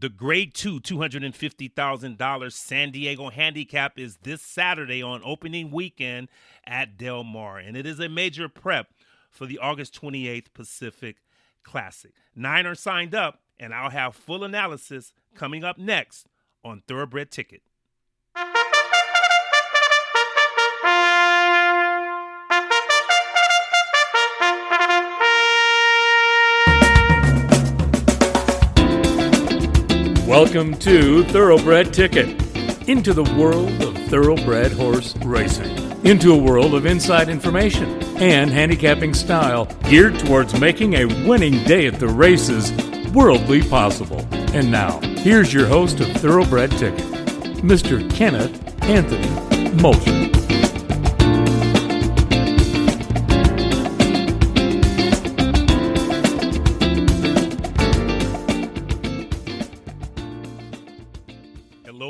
The Grade 2 $250,000 San Diego Handicap is this Saturday on opening weekend at Del Mar, and it is a major prep for the August 28th Pacific Classic. 9 are signed up, and I'll have full analysis coming up next on Thoroughbred Ticket. Welcome to Thoroughbred Ticket, into the world of thoroughbred horse racing, into a world of inside information and handicapping style geared towards making a winning day at the races worldly possible. And now, here's your host of Thoroughbred Ticket, Mr. Kenneth Anthony Moultrie.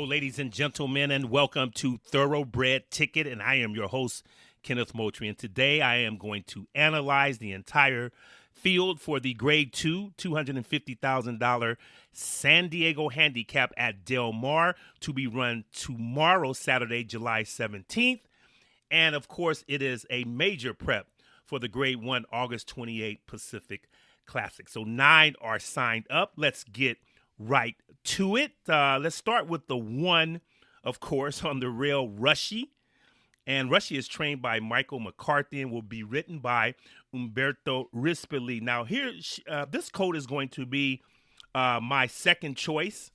Ladies and gentlemen, and welcome to Thoroughbred Ticket, and I am your host, Kenneth Moultrie, and today I am going to analyze the entire field for the Grade 2 $250,000 San Diego Handicap at Del Mar to be run tomorrow, Saturday, July 17th, and of course, it is a major prep for the Grade 1 August 28th Pacific Classic. So 9 are signed up. Let's get right to it. Let's start with the one, of course, on the rail, Rushy. And Rushy is trained by Michael McCarthy and will be written by Umberto Rispoli. Now, here, this colt is going to be my second choice.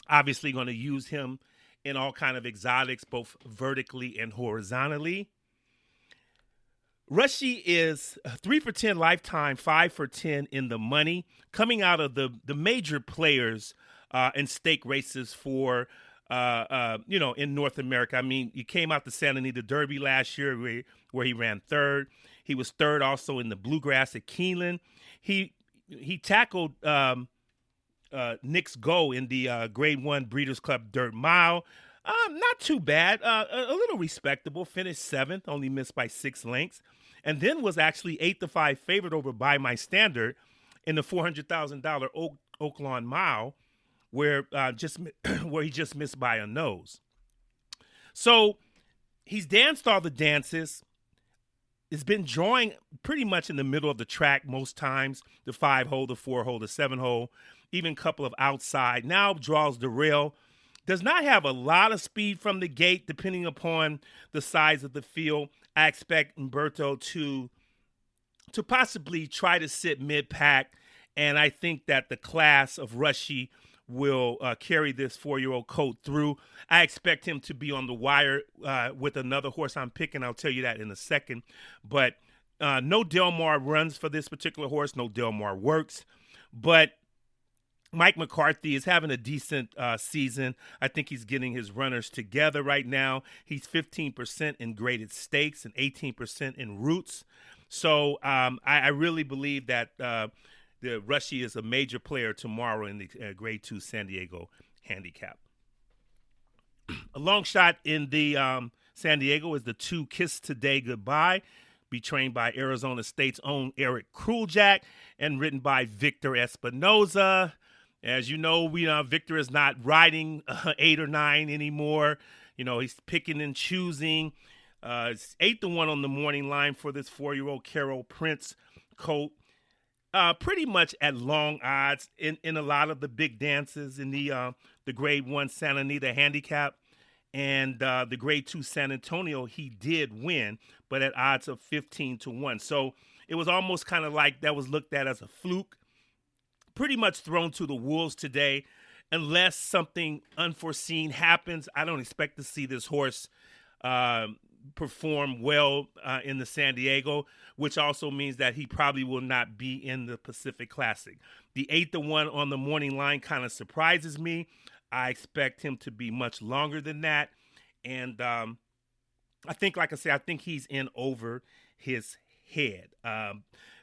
Obviously, going to use him in all kind of exotics, both vertically and horizontally. Rushy is 3 for 10 lifetime, 5 for 10 in the money, coming out of the major players in stake races for, in North America. I mean, he came out the Santa Anita Derby last year where he ran third. He was third also in the Bluegrass at Keeneland. He tackled Nick's Go in the Grade 1 Breeders' Club Dirt Mile. Not too bad, a little respectable. Finished 7th, only missed by 6 lengths, and then was actually 8-5 favorite over By My Standard in the $400,000 Oaklawn Mile, where he just missed by a nose. So he's danced all the dances. It's been drawing pretty much in the middle of the track most times, the 5-hole, the 4-hole, the 7-hole, even a couple of outside. Now draws the rail. Does not have a lot of speed from the gate, depending upon the size of the field. I expect Umberto to possibly try to sit mid-pack, and I think that the class of Rushy will carry this 4-year-old colt through. I expect him to be on the wire with another horse I'm picking. I'll tell you that in a second. But no Del Mar runs for this particular horse. No Del Mar works. But Mike McCarthy is having a decent season. I think he's getting his runners together right now. He's 15% in graded stakes and 18% in roots. So I really believe that the Rushy is a major player tomorrow in the Grade 2 San Diego Handicap. A long shot in the San Diego is the 2 Kiss Today Goodbye, be trained by Arizona State's own Eric Kruljak and written by Victor Espinoza. As you know, Victor is not riding 8 or 9 anymore. He's picking and choosing. It's 8-1 on the morning line for this 4-year-old Carol Prince colt. Pretty much at long odds in a lot of the big dances in the Grade 1 Santa Anita Handicap and the Grade 2 San Antonio. He did win, but at odds of 15-1. So it was almost kind of like that was looked at as a fluke. Pretty much thrown to the wolves today. Unless something unforeseen happens, I don't expect to see this horse perform well in the San Diego, which also means that he probably will not be in the Pacific Classic. The 8-1 on the morning line kind of surprises me. I expect him to be much longer than that. And I think, like I say, I think he's in over his head.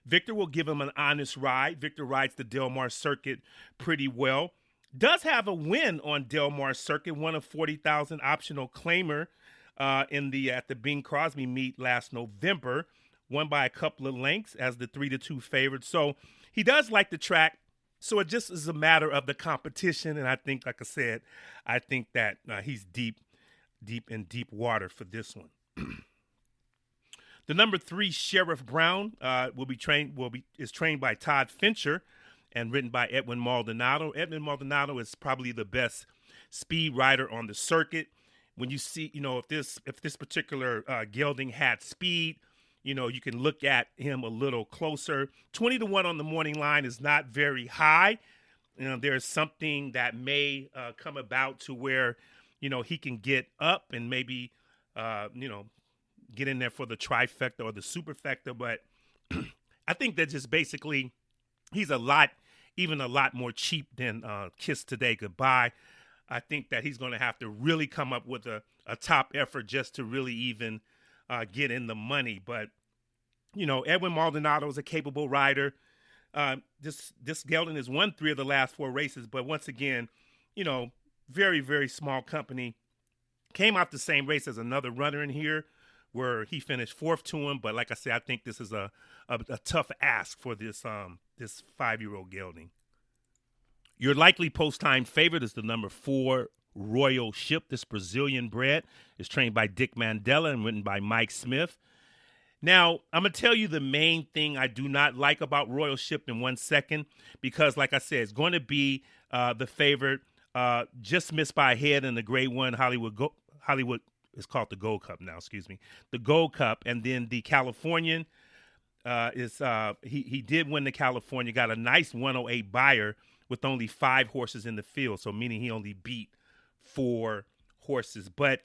Victor will give him an honest ride. Victor rides the Del Mar circuit pretty well. Does have a win on Del Mar circuit, won a 40,000 optional claimer at the Bing Crosby meet last November. Won by a couple of lengths as the 3-2 favorite. So he does like the track. So it just is a matter of the competition, and I think, like I said, I think that he's deep water for this one. The number 3 Sheriff Brown is trained by Todd Fincher and written by Edwin Maldonado. Edwin Maldonado is probably the best speed rider on the circuit. When you see, if this particular gelding had speed, you can look at him a little closer. 20-1 on the morning line is not very high. There's something that may come about to where, he can get up and maybe, get in there for the trifecta or the superfecta. But I think that just basically he's a lot more cheap than Kiss Today Goodbye. I think that he's going to have to really come up with a top effort just to really even get in the money. But, Edwin Maldonado is a capable rider. This gelding has won 3 of the last 4 races. But once again, very, very small company. Came out the same race as another runner in here where he finished 4th to him. But like I said, I think this is a tough ask for this 5-year-old gelding. Your likely post-time favorite is the number 4 Royal Ship. This Brazilian bred is trained by Dick Mandela and written by Mike Smith. Now, I'm going to tell you the main thing I do not like about Royal Ship in 1 second, because like I said, it's going to be the favorite, just missed by a head in the Grade 1 Hollywood. It's called the Gold Cup now, excuse me. The Gold Cup, and then the Californian he did win the California, got a nice 108 buyer with only 5 horses in the field, so meaning he only beat 4 horses. But,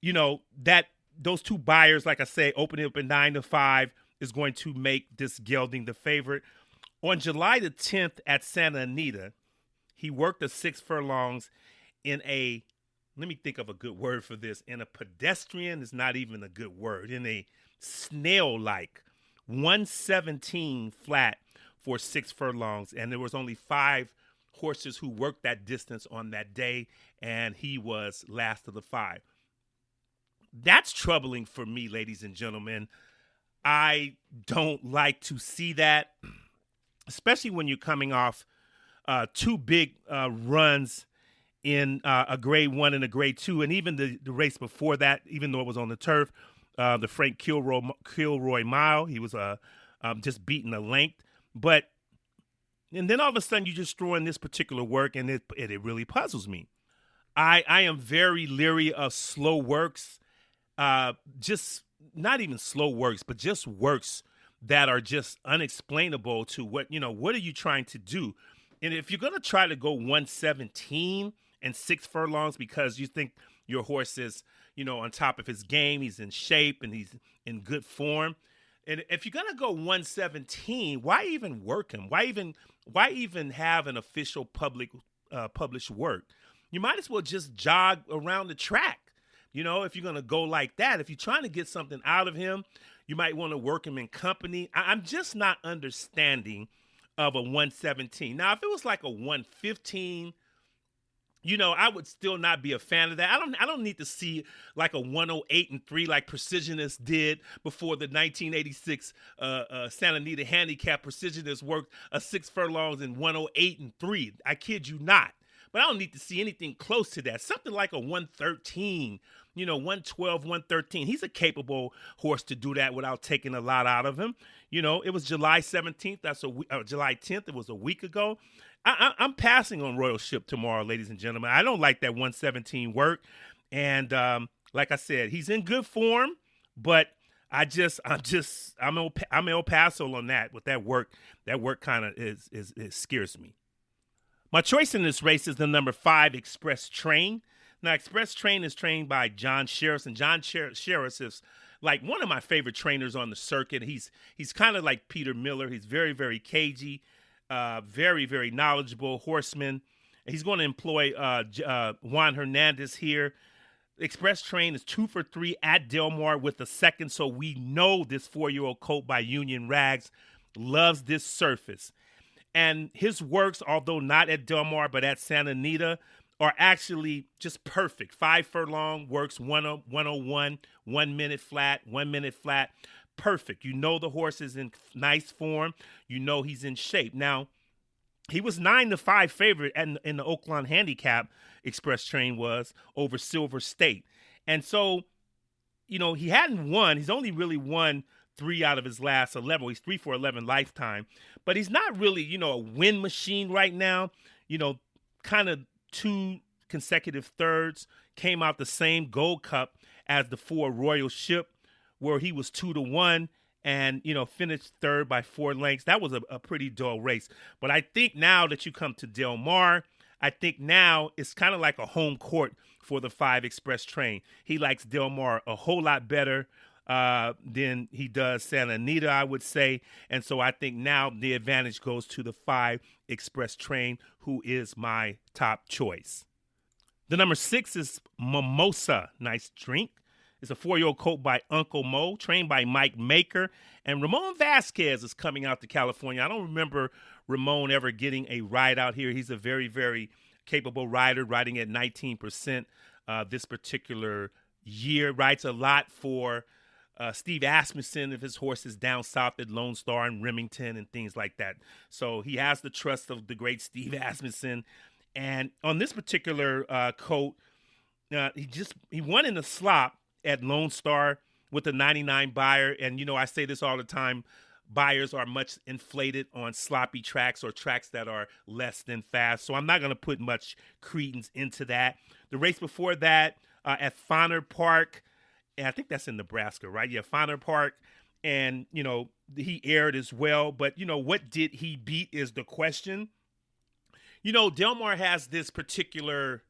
that those 2 buyers, like I say, opening up at 9-5 is going to make this gelding the favorite. On July the 10th at Santa Anita, he worked the 6 furlongs in a, let me think of a good word for this, in a pedestrian is not even a good word, in a snail-like 117 flat for 6 furlongs. And there was only 5 horses who worked that distance on that day, and he was last of the 5. That's troubling for me, ladies and gentlemen. I don't like to see that, especially when you're coming off 2 big runs in a Grade 1 and a Grade 2, and even the race before that, even though it was on the turf, the Frank Kilroy Mile, he was just beating a length. And then all of a sudden you just throw in this particular work, and it really puzzles me. I am very leery of slow works, just not even slow works, but just works that are just unexplainable to what are you trying to do? And if you're going to try to go 117 and 6 furlongs because you think your horse is, on top of his game, he's in shape and he's in good form. And if you're going to go 117, why even work him? Why even have an official published work? You might as well just jog around the track. If you're going to go like that, if you're trying to get something out of him, you might want to work him in company. I'm just not understanding of a 117. Now, if it was like a 115, I would still not be a fan of that. I don't need to see like a 108-3 like Precisionist did before the 1986 Santa Anita Handicap. Precisionist worked a 6 furlongs in 108-3. I kid you not. But I don't need to see anything close to that. Something like a 113, 112, 113. He's a capable horse to do that without taking a lot out of him. It was July 17th. That's July 10th. It was a week ago. I'm passing on Royal Ship tomorrow, ladies and gentlemen. I don't like that 117 work. And like I said, he's in good form, but I'm El Paso on that with that work. That work kind of it scares me. My choice in this race is the number 5 Express Train. Now, Express Train is trained by John Sheriff, and John Sheriff is like one of my favorite trainers on the circuit. He's kind of like Peter Miller. He's very, very cagey, very, very knowledgeable horseman. He's going to employ Juan Hernandez here. Express Train is 2 for 3 at Del Mar with the second, so we know this 4-year-old colt by Union Rags loves this surface. And his works, although not at Del Mar, but at Santa Anita, are actually just perfect. 5 furlong works, 101, 1 minute flat, 1 minute flat. Perfect. The horse is in nice form. He's in shape. Now, He was 9-5 favorite in the Oakland Handicap Express Train was over Silver State. And so, he hadn't won. He's only really won 3 out of his last 11. Well, he's 3 for 11 lifetime, but he's not really, a win machine right now. Kind of 2 consecutive thirds, came out the same Gold Cup as the 4 Royal Ship, where he was 2-1 and, finished third by 4 lengths. That was a pretty dull race. But I think now that you come to Del Mar, I think now it's kind of like a home court for the 5 Express Train. He likes Del Mar a whole lot better than he does Santa Anita, I would say. And so I think now the advantage goes to the 5 Express Train, who is my top choice. The number 6 is Mimosa. Nice drink. It's a 4-year-old colt by Uncle Mo, trained by Mike Maker. And Ramon Vasquez is coming out to California. I don't remember Ramon ever getting a ride out here. He's a very, very capable rider, riding at 19% this particular year. Rides a lot for Steve Asmussen if his horse is down south at Lone Star and Remington and things like that. So he has the trust of the great Steve Asmussen. And on this particular colt, he won in the slop at Lone Star with a 99 buyer. And, I say this all the time, buyers are much inflated on sloppy tracks or tracks that are less than fast. So I'm not going to put much credence into that. The race before that at Fonner Park, and I think that's in Nebraska, right? Yeah, Fonner Park. And, he aired as well. But, what did he beat is the question. Del Mar has this particular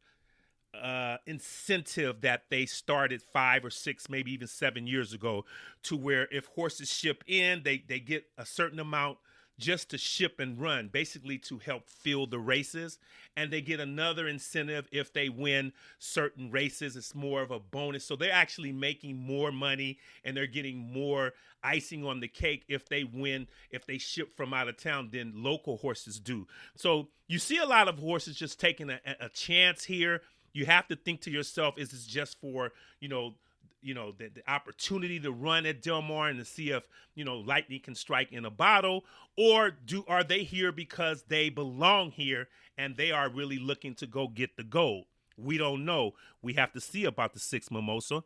incentive that they started 5 or 6, maybe even 7 years ago, to where if horses ship in, they get a certain amount just to ship and run, basically to help fill the races. And they get another incentive if they win certain races. It's more of a bonus. So they're actually making more money and they're getting more icing on the cake if they win, if they ship from out of town than local horses do. So you see a lot of horses just taking a chance here. You have to think to yourself, is this just for, the opportunity to run at Del Mar and to see if, lightning can strike in a bottle, or are they here because they belong here and they are really looking to go get the gold? We don't know. We have to see about the 6 Mimosa.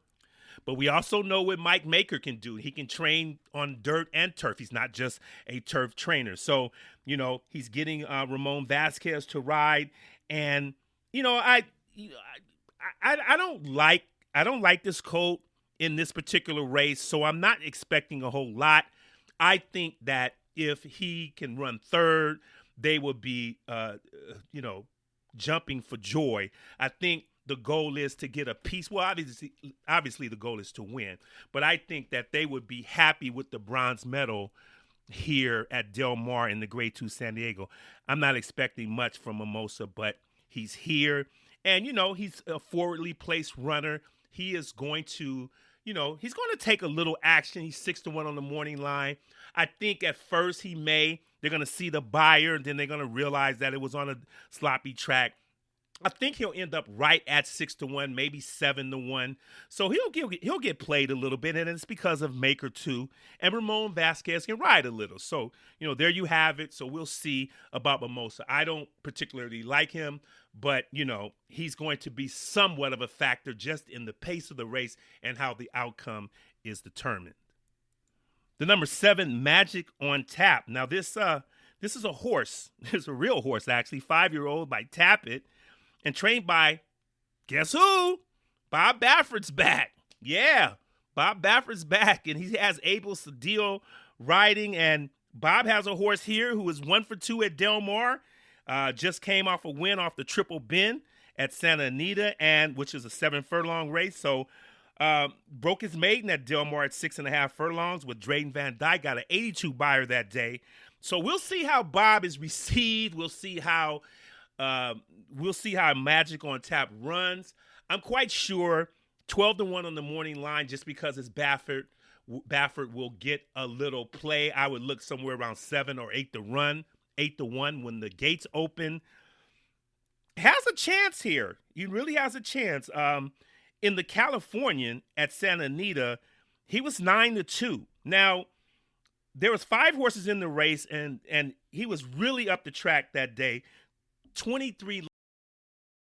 But we also know what Mike Maker can do. He can train on dirt and turf. He's not just a turf trainer. So, he's getting Ramon Vasquez to ride. And, I don't like this colt in this particular race, so I'm not expecting a whole lot. I think that if he can run third, they will be, jumping for joy. I think the goal is to get a piece. Well, obviously the goal is to win, but I think that they would be happy with the bronze medal here at Del Mar in the Grade 2 San Diego. I'm not expecting much from Mimosa, but he's here. And, he's a forwardly placed runner. He is going to, he's going to take a little action. He's 6-1 on the morning line. I think at first they're going to see the buyer, and then they're going to realize that it was on a sloppy track. I think he'll end up right at 6-1, maybe 7-1. So he'll get played a little bit, and it's because of Maker too. And Ramon Vasquez can ride a little. So, there you have it. So we'll see about Mimosa. I don't particularly like him, but, he's going to be somewhat of a factor just in the pace of the race and how the outcome is determined. The number 7, Magic on Tap. Now, this is a horse. It's a real horse, actually, 5-year-old by Tappet. And trained by, guess who? Bob Baffert's back. Yeah, Bob Baffert's back. And he has Abel Cedillo riding. And Bob has a horse here who is 1 for 2 at Del Mar. Just came off a win off the Triple Bend at Santa Anita, which is a 7-furlong race. So broke his maiden at Del Mar at 6.5 furlongs with Drayden Van Dyke. Got an 82 buyer that day. So we'll see how Bob is received. We'll see how Magic on Tap runs. I'm quite sure 12-1 on the morning line just because it's Baffert. Baffert will get a little play. I would look somewhere around 7 or 8-1 when the gates open. Has a chance here. He really has a chance. In the Californian at Santa Anita, he was 9-2. Now, there was 5 horses in the race, and he was really up the track that day. 23